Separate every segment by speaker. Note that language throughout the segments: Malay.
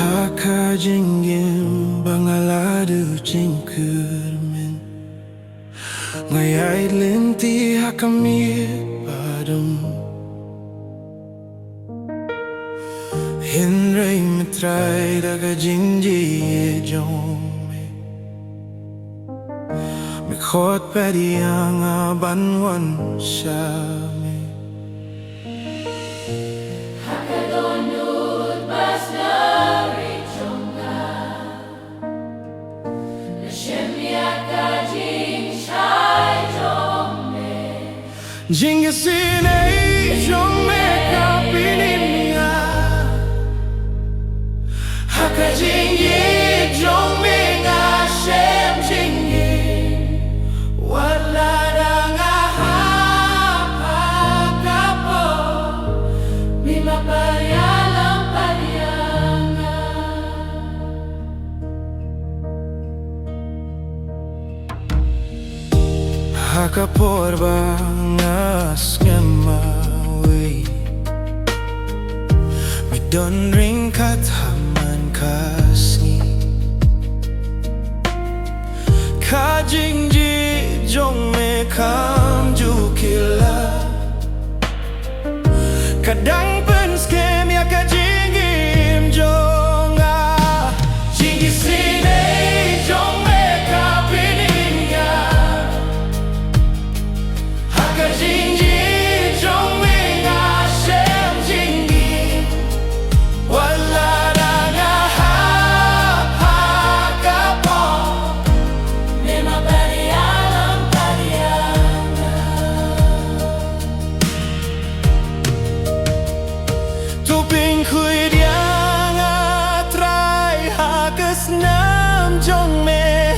Speaker 1: Hakajingim bangaladu jingkurmen Ngayay linti hakamir padam Hinray mitray daga jinji jome Mikhot padiyang abanwan shame Jingisine jome kapinimya Hakajingi jome ngashem jingi Wala na nga hapakapo Mima parialang parianga Hakaporba skemawi Mi don ring kataman kasni Kajingji jong me kam jukila Kadang pen skem ya kajingim jong ah Jingi sine jong me kapininga Hakajingji Nam jong me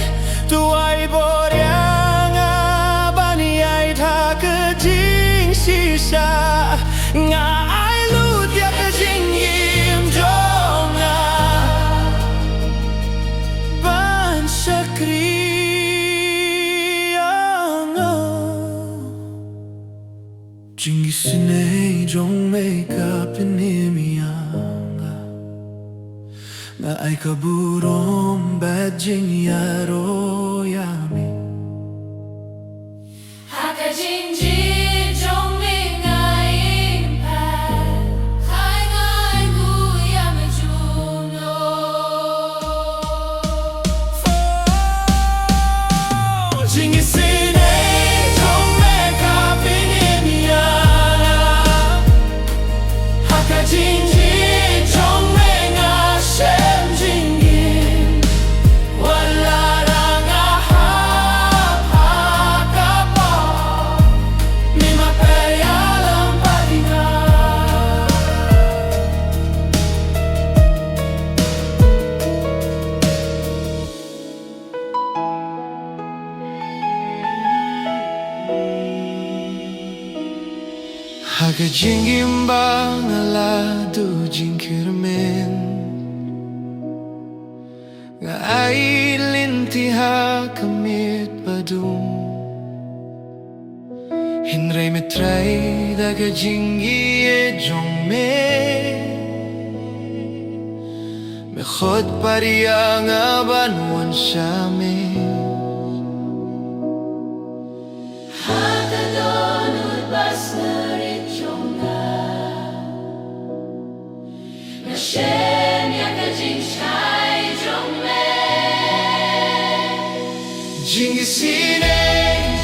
Speaker 1: tuai boryang bani ai tha ke jing shisha nga ai lut ya ke jing yim jong ban shakri jing sine jong me ka pinimia Na ay kaburong badjing yaro yami
Speaker 2: Hakajinji jongming ay impal Hai ngay guyame juno
Speaker 1: Jingisine jongme kapinimya Hakajinji Hakajingim bangaladu jingkirmen Nga ay linti hakamit padung Hinray metray daga jingi e jongme Mekhot pariyang abanwan shame
Speaker 2: Hakadonut basnerit Shem yakajing shai jongme
Speaker 1: Jingisine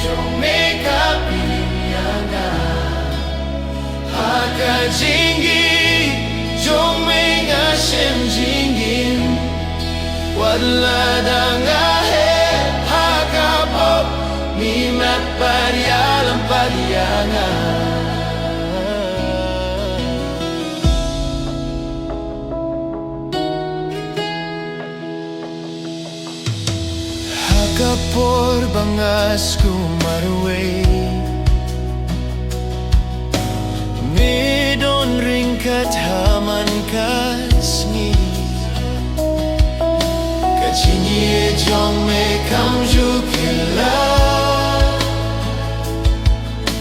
Speaker 1: jongme kapinimyanga Hakajingi jongme ngashem jingin Wala danga he hakapop Mimat parialang parianga Kapor bangas kumarwe Midon ringkat haman kasni Kachinye jong me kamju kila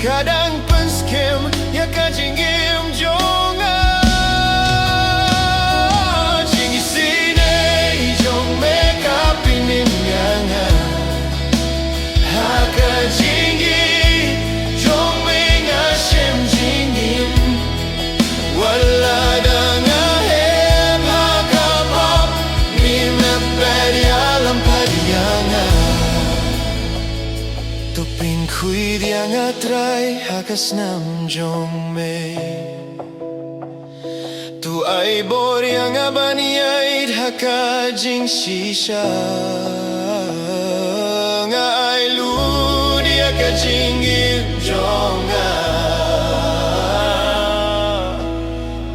Speaker 1: Kadang penskem ya kajingim jonga Jingi si yang atray hakas nam jong me Tu ay bor yang abaniyay haka jing shisha Nga ay ludi haka jing il jong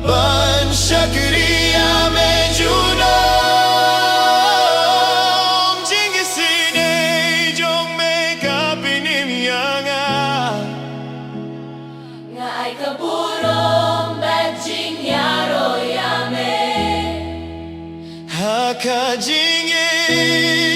Speaker 1: Ban shakriya me junom Jing isine jong me kapinim yanga
Speaker 2: Nga ay kaburong Bajing yaro yame
Speaker 1: Haka jing il